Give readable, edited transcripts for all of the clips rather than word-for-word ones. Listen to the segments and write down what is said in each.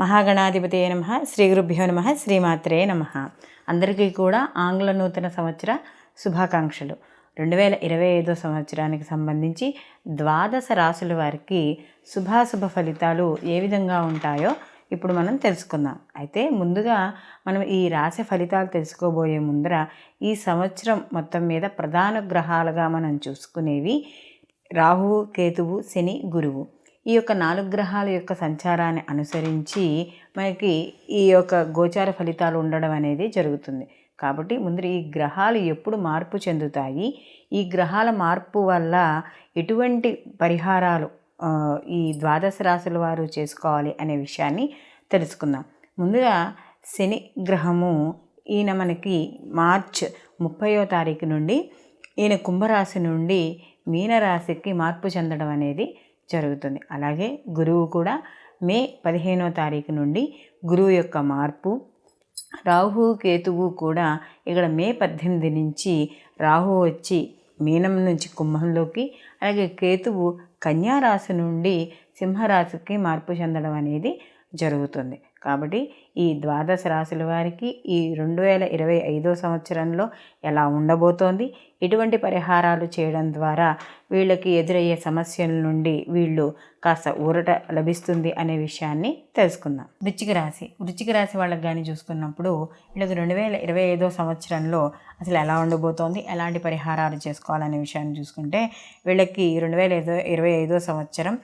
మహాగణాధిపతయే నమః. శ్రీ గురుభ్యో నమః. శ్రీమాత్రే నమః. అందరికీ కూడా ఆంగ్ల నూతన సంవత్సర శుభాకాంక్షలు. 2025 సంవత్సరానికి సంబంధించి ద్వాదశ రాశుల వారికి శుభాశుభ ఫలితాలు ఏ విధంగా ఉంటాయో ఇప్పుడు మనం తెలుసుకుందాం. అయితే ముందుగా మనం ఈ రాశి ఫలితాలు తెలుసుకోబోయే ముందర ఈ సంవత్సరం మొత్తం మీద ప్రధాన గ్రహాలుగా మనం చూసుకునేవి రాహువు, కేతువు, శని, గురువు. ఈ యొక్క 4 గ్రహాల యొక్క సంచారాన్ని అనుసరించి మనకి ఈ యొక్క గోచార ఫలితాలు ఉండడం అనేది జరుగుతుంది. కాబట్టి ముందు ఈ గ్రహాలు ఎప్పుడు మార్పు చెందుతాయి, ఈ గ్రహాల మార్పు వల్ల ఎటువంటి పరిహారాలు ఈ ద్వాదశ రాశుల వారు చేసుకోవాలి అనే విషయాన్ని తెలుసుకుందాం. ముందుగా శని గ్రహము ఈయన మనకి మార్చ్ 30వ తారీఖు నుండి ఈయన కుంభరాశి నుండి మీనరాశికి మార్పు చెందడం అనేది జరుగుతుంది. అలాగే గురువు కూడా మే 15వ తారీఖు నుండి గురువు యొక్క మార్పు, రాహు కేతువు కూడా ఇక్కడ మే 18 నుంచి రాహు వచ్చి మీనం నుంచి కుంభంలోకి, అలాగే కేతువు కన్యారాశి నుండి సింహరాశికి మార్పు చెందడం అనేది జరుగుతుంది. కాబట్టి ఈ ద్వాదశ రాశుల వారికి ఈ 2025 సంవత్సరంలో ఎలా ఉండబోతోంది, ఎటువంటి పరిహారాలు చేయడం ద్వారా వీళ్ళకి ఎదురయ్యే సమస్యల నుండి వీళ్ళు కాస్త ఊరట లభిస్తుంది అనే విషయాన్ని తెలుసుకుందాం. వృశ్చిక రాశి వాళ్ళకి కానీ చూసుకున్నప్పుడు వీళ్ళకి 2025 సంవత్సరంలో అసలు ఎలా ఉండబోతోంది, ఎలాంటి పరిహారాలు చేసుకోవాలనే విషయాన్ని చూసుకుంటే వీళ్ళకి 2025 సంవత్సరం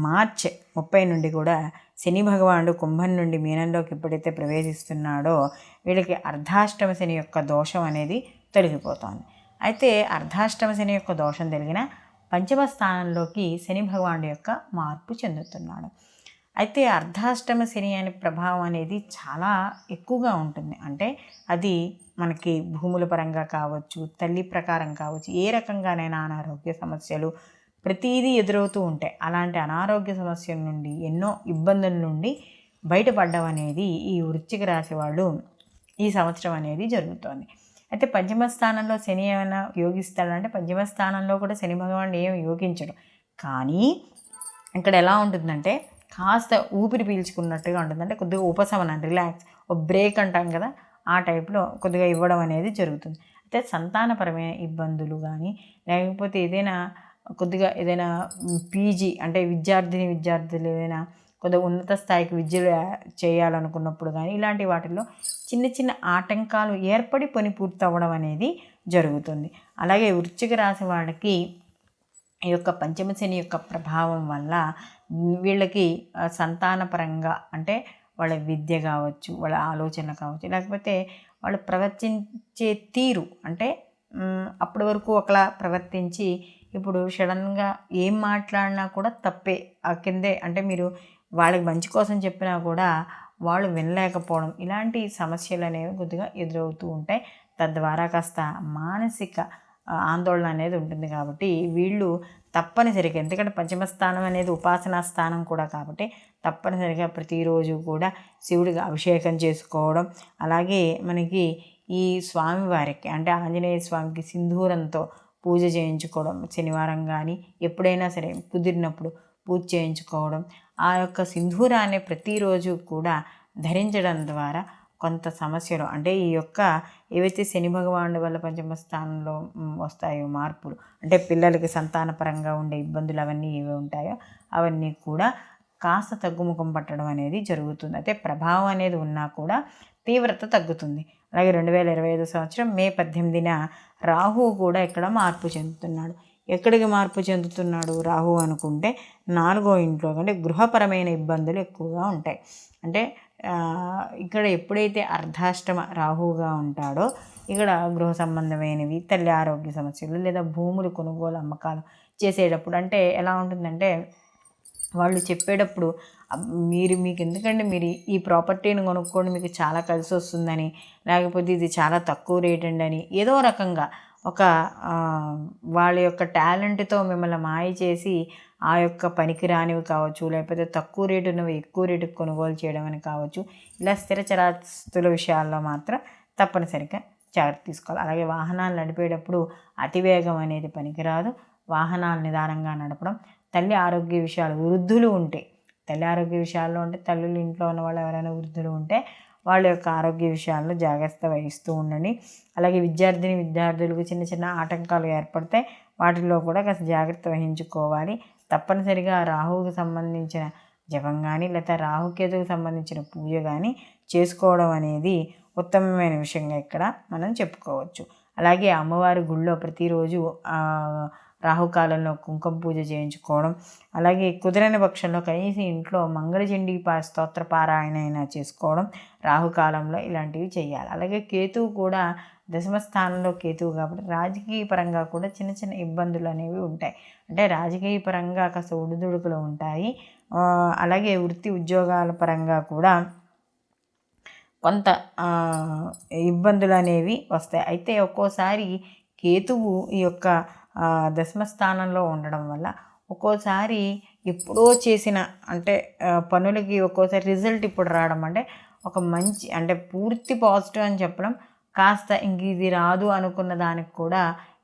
మార్చ్ 30 నుండి కూడా శని భగవానుడు కుంభం నుండి మీనంలోకి ఎప్పుడైతే ప్రవేశిస్తున్నాడో వీళ్ళకి అర్ధాష్టమ శని యొక్క దోషం అనేది తొలగిపోతుంది. అయితే అర్ధాష్టమ శని యొక్క దోషం తొలగిన పంచమ స్థానంలోకి శని భగవానుడు యొక్క మార్పు చెందుతున్నాడు. అయితే అర్ధాష్టమ శని అనే ప్రభావం అనేది చాలా ఎక్కువగా ఉంటుంది. అంటే అది మనకి భూముల పరంగా కావచ్చు, తల్లి ప్రకారం కావచ్చు, ఏ రకంగానైనా అనారోగ్య సమస్యలు ప్రతిదీ ఎదురవుతూ ఉంటాయి. అలాంటి అనారోగ్య సమస్యల నుండి, ఎన్నో ఇబ్బందుల నుండి బయటపడడం అనేది ఈ వృశ్చిక రాశి వాళ్ళు ఈ సంవత్సరం అనేది జరుగుతోంది. అయితే పంచమ స్థానంలో శని ఏమైనా యోగిస్తాడంటే పంచమ స్థానంలో కూడా శని భగవానుడు ఏమి యోగించడు. కానీ ఇక్కడ ఎలా ఉంటుందంటే కాస్త ఊపిరి పీల్చుకున్నట్టుగా ఉంటుంది. అంటే కొద్దిగా ఉపశమనం, రిలాక్స్, ఒక బ్రేక్ అంటాం కదా, ఆ టైప్లో కొద్దిగా ఇవ్వడం అనేది జరుగుతుంది. అయితే సంతానపరమైన ఇబ్బందులు కానీ, లేకపోతే ఏదైనా పీజీ అంటే విద్యార్థులు ఏదైనా కొద్దిగా ఉన్నత స్థాయికి విద్యలు చేయాలనుకున్నప్పుడు కానీ ఇలాంటి వాటిల్లో చిన్న చిన్న ఆటంకాలు ఏర్పడి పని పూర్తి అవ్వడం అనేది జరుగుతుంది. అలాగే వృశ్చిక రాశి వాళ్ళకి ఈ యొక్క పంచమ శని యొక్క ప్రభావం వల్ల వీళ్ళకి సంతానపరంగా అంటే వాళ్ళ విద్య కావచ్చు, వాళ్ళ ఆలోచన కావచ్చు, లేకపోతే వాళ్ళు ప్రవర్తించే తీరు అంటే అప్పటి వరకు ఒకలా ప్రవర్తించి ఇప్పుడు సడన్గా ఏం మాట్లాడినా కూడా తప్పే, ఆ కిందే అంటే మీరు వాళ్ళకి మంచి కోసం చెప్పినా కూడా వాళ్ళు వినలేకపోవడం, ఇలాంటి సమస్యలు అనేవి కొద్దిగా ఎదురవుతూ ఉంటాయి. తద్వారా కాస్త మానసిక ఆందోళన అనేది ఉంటుంది. కాబట్టి వీళ్ళు తప్పనిసరిగా, ఎందుకంటే పంచమ స్థానం అనేది ఉపాసనా స్థానం కూడా కాబట్టి తప్పనిసరిగా ప్రతిరోజు కూడా శివుడికి అభిషేకం చేసుకోవడం, అలాగే మనకి ఈ స్వామివారికి అంటే ఆంజనేయ స్వామికి సింధూరంతో పూజ చేయించుకోవడం, శనివారం కానీ ఎప్పుడైనా సరే కుదిరినప్పుడు పూజ చేయించుకోవడం, ఆ యొక్క సింధూరాన్ని ప్రతిరోజు కూడా ధరించడం ద్వారా కొంత సమస్యలు అంటే ఈ యొక్క ఏవైతే శని భగవానుడి వల్ల పంచమ స్థానంలో వస్తాయో మార్పులు, అంటే పిల్లలకి సంతానపరంగా ఉండే ఇబ్బందులు అవన్నీ ఏవి ఉంటాయో అవన్నీ కూడా కాస్త తగ్గుముఖం పట్టడం అనేది జరుగుతుంది. అయితే ప్రభావం అనేది ఉన్నా కూడా తీవ్రత తగ్గుతుంది. అలాగే 2025 సంవత్సరం మే 18న రాహు కూడా ఇక్కడ మార్పు చెందుతున్నాడు. ఎక్కడికి మార్పు చెందుతున్నాడు రాహు అనుకుంటే 4వ ఇంట్లో, అంటే గృహపరమైన ఇబ్బందులు ఎక్కువగా ఉంటాయి. అంటే ఇక్కడ ఎప్పుడైతే అర్ధాష్టమ రాహువుగా ఉంటాడో ఇక్కడ గృహ సంబంధమైనవి, తల్లి ఆరోగ్య సమస్యలు, లేదా భూములు కొనుగోలు అమ్మకాలు చేసేటప్పుడు అంటే ఎలా ఉంటుందంటే వాళ్ళు చెప్పేటప్పుడు మీకు ఎందుకంటే మీరు ఈ ప్రాపర్టీని కొనుక్కోండి, మీకు చాలా కలిసి వస్తుందని, లేకపోతే ఇది చాలా తక్కువ రేట్ అండి అని ఏదో రకంగా ఒక వాళ్ళ యొక్క టాలెంట్తో మిమ్మల్ని మాయ చేసి ఆ యొక్క పనికి రానివి కావచ్చు, లేకపోతే తక్కువ రేటు ఉన్నవి ఎక్కువ రేటుకు కొనుగోలు చేయడం అని కావచ్చు. ఇలా స్థిర చరాస్తుల విషయాల్లో మాత్రం తప్పనిసరిగా జాగ్రత్త తీసుకోవాలి. అలాగే వాహనాలు నడిపేటప్పుడు అతివేగం అనేది పనికిరాదు. వాహనాలు నిదానంగా నడపడం, తల్లి ఆరోగ్య విషయాలు, వృద్ధులు ఉంటే తల్లి ఆరోగ్య విషయాల్లో ఉంటే తల్లులు ఇంట్లో ఉన్న వాళ్ళు ఎవరైనా వృద్ధులు ఉంటే వాళ్ళ యొక్క ఆరోగ్య విషయాల్లో జాగ్రత్త వహిస్తూ ఉండండి. అలాగే విద్యార్థులకు చిన్న చిన్న ఆటంకాలు ఏర్పడితే వాటిల్లో కూడా కాస్త జాగ్రత్త వహించుకోవాలి. తప్పనిసరిగా రాహువుకి సంబంధించిన జపం కానీ లేదా రాహుకేతుకు సంబంధించిన పూజ కానీ చేసుకోవడం అనేది ఉత్తమమైన విషయంగా ఇక్కడ మనం చెప్పుకోవచ్చు. అలాగే అమ్మవారి గుళ్ళో ప్రతిరోజు రాహుకాలంలో కుంకుమ పూజ చేయించుకోవడం, అలాగే కుదరని పక్షంలో కనీసం ఇంట్లో మంగళచండీ స్తోత్ర పారాయణ అయినా చేసుకోవడం రాహుకాలంలో ఇలాంటివి చేయాలి. అలాగే కేతువు కూడా దశమ స్థానంలో కేతువు కాబట్టి రాజకీయ పరంగా కూడా చిన్న చిన్న ఇబ్బందులు అనేవి ఉంటాయి. అంటే రాజకీయ పరంగా కాస్త ఒడిదుడుకులు ఉంటాయి. అలాగే వృత్తి ఉద్యోగాల పరంగా కూడా కొంత ఇబ్బందులు అనేవి వస్తాయి. అయితే ఒక్కోసారి కేతువు ఈ యొక్క దశమ స్థానంలో ఉండడం వల్ల ఒక్కోసారి ఎప్పుడో చేసిన అంటే పనులకి ఒక్కోసారి రిజల్ట్ ఇప్పుడు రావడం, అంటే ఒక మంచి అంటే పూర్తి పాజిటివ్ అని చెప్పడం, కాస్త ఇంక ఇది రాదు అనుకున్న దానికి కూడా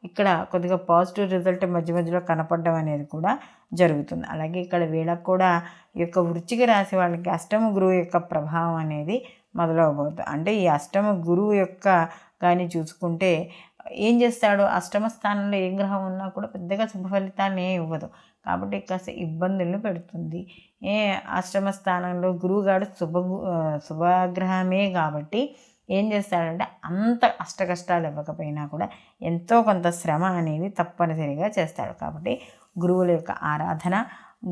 ఇక్కడ కొద్దిగా పాజిటివ్ రిజల్ట్ మధ్య మధ్యలో కనపడడం అనేది కూడా జరుగుతుంది. అలాగే ఇక్కడ వీళ్ళకు కూడా ఈ యొక్క వృశ్చిక రాశి వాళ్ళకి అష్టమ గురువు యొక్క ప్రభావం అనేది మొదలవబోతుంది. అంటే ఈ అష్టమ గురువు యొక్క కానీ చూసుకుంటే ఏం చేస్తాడు, అష్టమ స్థానంలో ఏ గ్రహం ఉన్నా కూడా పెద్దగా శుభ ఫలితాన్ని ఇవ్వదు. కాబట్టి కాస్త ఇబ్బందులను పెడుతుంది. అష్టమ స్థానంలో గురువుగాడు శుభగ్రహమే కాబట్టి ఏం చేస్తాడంటే అంత అష్టకష్టాలు ఇవ్వకపోయినా కూడా ఎంతో కొంత శ్రమ అనేది తప్పనిసరిగా చేస్తాడు. కాబట్టి గురువుల యొక్క ఆరాధన,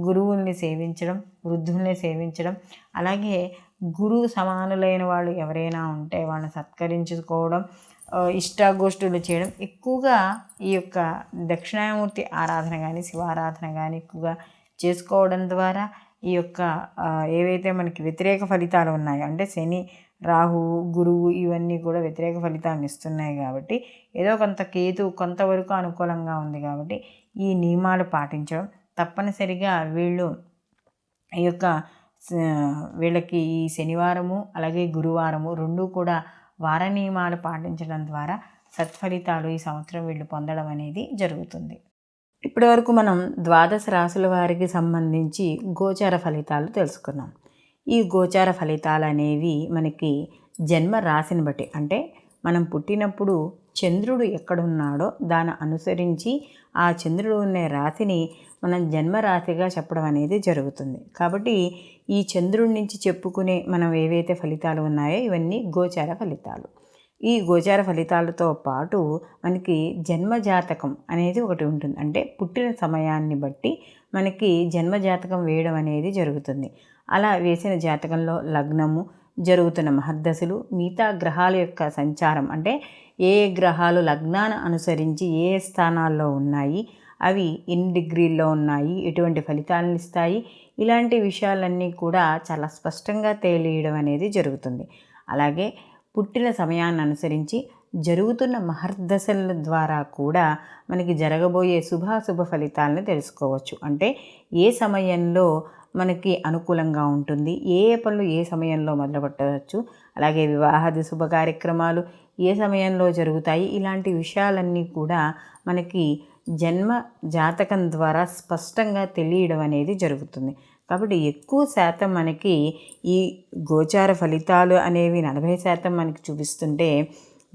గురువుల్ని సేవించడం, వృద్ధుల్ని సేవించడం, అలాగే గురువు సమానులైన వాళ్ళు ఎవరైనా ఉంటే వాళ్ళని సత్కరించుకోవడం, ఇష్టాగోష్ఠులు చేయడం, ఎక్కువగా ఈ యొక్క దక్షిణామూర్తి ఆరాధన కానీ శివారాధన కానీ ఎక్కువగా చేసుకోవడం ద్వారా ఈ యొక్క ఏవైతే మనకి వ్యతిరేక ఫలితాలు ఉన్నాయో, అంటే శని, రాహు, గురువు ఇవన్నీ కూడా వ్యతిరేక ఫలితాన్ని ఇస్తున్నాయి కాబట్టి ఏదో కొంత కేతు కొంతవరకు అనుకూలంగా ఉంది కాబట్టి ఈ నియమాలు పాటించడం తప్పనిసరిగా వీళ్ళకి ఈ శనివారము అలాగే గురువారము రెండూ కూడా వార నియమాలు పాటించడం ద్వారా సత్ఫలితాలు ఈ సంవత్సరం వీళ్ళు పొందడం అనేది జరుగుతుంది. ఇప్పటి వరకు మనం ద్వాదశ రాశుల వారికి సంబంధించి గోచార ఫలితాలు తెలుసుకున్నాం. ఈ గోచార ఫలితాలు అనేవి మనకి జన్మ రాశిని బట్టి, అంటే మనం పుట్టినప్పుడు చంద్రుడు ఎక్కడున్నాడో దాన్ని అనుసరించి ఆ చంద్రుడు ఉన్న రాశిని మనం జన్మరాశిగా చెప్పడం అనేది జరుగుతుంది. కాబట్టి ఈ చంద్రుడి నుంచి చెప్పుకునే మనం ఏవైతే ఫలితాలు ఉన్నాయో ఇవన్నీ గోచార ఫలితాలు. ఈ గోచార ఫలితాలతో పాటు మనకి జన్మజాతకం అనేది ఒకటి ఉంటుంది. అంటే పుట్టిన సమయాన్ని బట్టి మనకి జన్మజాతకం వేయడం అనేది జరుగుతుంది. అలా వేసిన జాతకంలో లగ్నము, జరుగుతున్న మహర్దశలు, మిగతా గ్రహాల యొక్క సంచారం, అంటే ఏ గ్రహాలు లగ్నాన్ని అనుసరించి ఏ స్థానాల్లో ఉన్నాయి, అవి ఎన్ని డిగ్రీల్లో ఉన్నాయి, ఎటువంటి ఫలితాలను ఇస్తాయి, ఇలాంటి విషయాలన్నీ కూడా చాలా స్పష్టంగా తెలియడం అనేది జరుగుతుంది. అలాగే పుట్టిన సమయాన్ని అనుసరించి జరుగుతున్న మహర్దశల ద్వారా కూడా మనకి జరగబోయే శుభాశుభ ఫలితాలను తెలుసుకోవచ్చు. అంటే ఏ సమయంలో మనకి అనుకూలంగా ఉంటుంది, ఏ పనులు ఏ సమయంలో మొదలుపెట్టవచ్చు, అలాగే వివాహాది శుభ కార్యక్రమాలు ఏ సమయంలో జరుగుతాయి, ఇలాంటి విషయాలన్నీ కూడా మనకి జన్మ జాతకం ద్వారా స్పష్టంగా తెలియడం అనేది జరుగుతుంది. కాబట్టి ఎక్కువ శాతం మనకి ఈ గోచార ఫలితాలు అనేవి 40% మనకి చూపిస్తుంటే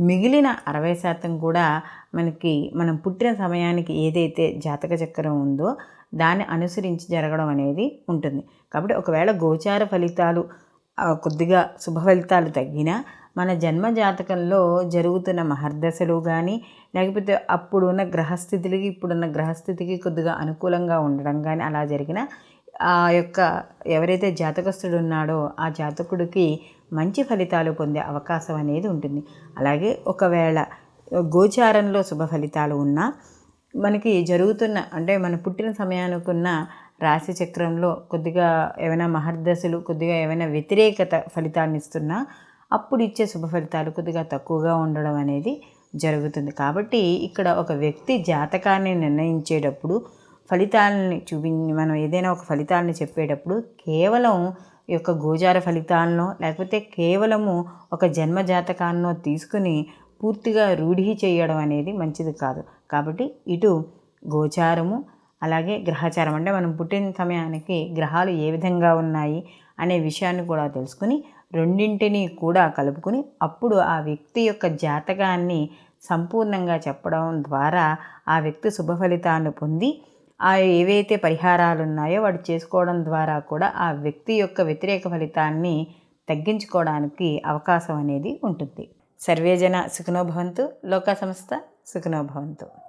మిగిలిన 60% కూడా మనకి మనం పుట్టిన సమయానికి ఏదైతే జాతక చక్రం ఉందో దాన్ని అనుసరించి జరగడం అనేది ఉంటుంది. కాబట్టి ఒకవేళ గోచార ఫలితాలు కొద్దిగా శుభ ఫలితాలు తగ్గినా మన జన్మ జాతకంలో జరుగుతున్న మహర్దశలు కానీ లేకపోతే అప్పుడున్న గ్రహస్థితులకి ఇప్పుడున్న గ్రహస్థితికి కొద్దిగా అనుకూలంగా ఉండడం కానీ అలా జరిగిన ఆ యొక్క ఎవరైతే జాతకస్తుడు ఉన్నాడో ఆ జాతకుడికి మంచి ఫలితాలు పొందే అవకాశం అనేది ఉంటుంది. అలాగే ఒకవేళ గోచారంలో శుభ ఫలితాలు ఉన్నా మనకి జరుగుతున్న అంటే మన పుట్టిన సమయానికి ఉన్న రాశి చక్రంలో కొద్దిగా ఏమైనా మహర్దశలు కొద్దిగా ఏమైనా వ్యతిరేకత ఫలితాన్ని ఇస్తున్నా అప్పుడు ఇచ్చే శుభ ఫలితాలు కొద్దిగా తక్కువగా ఉండడం అనేది జరుగుతుంది. కాబట్టి ఇక్కడ ఒక వ్యక్తి జాతకాన్ని నిర్ణయించేటప్పుడు ఫలితాలని మనం ఏదైనా ఒక ఫలితాలని చెప్పేటప్పుడు కేవలం ఈ యొక్క గోచార ఫలితాలను లేకపోతే కేవలము ఒక జన్మ జాతకాన్నో తీసుకుని పూర్తిగా రూఢి చేయడం అనేది మంచిది కాదు. కాబట్టి ఇటు గోచారము అలాగే గ్రహచారం అంటే మనం పుట్టిన సమయానికి గ్రహాలు ఏ విధంగా ఉన్నాయి అనే విషయాన్ని కూడా తెలుసుకుని రెండింటినీ కూడా కలుపుకుని అప్పుడు ఆ వ్యక్తి యొక్క జాతకాన్ని సంపూర్ణంగా చెప్పడం ద్వారా ఆ వ్యక్తి శుభ ఫలితాన్ని పొంది ఆ ఏవైతే పరిహారాలు ఉన్నాయో వాడు చేసుకోవడం ద్వారా కూడా ఆ వ్యక్తి యొక్క వ్యతిరేక ఫలితాన్ని తగ్గించుకోవడానికి అవకాశం అనేది ఉంటుంది. సర్వేజన సుఖినో భవంతు, లోకా సమస్త సుఖినో భవంతు.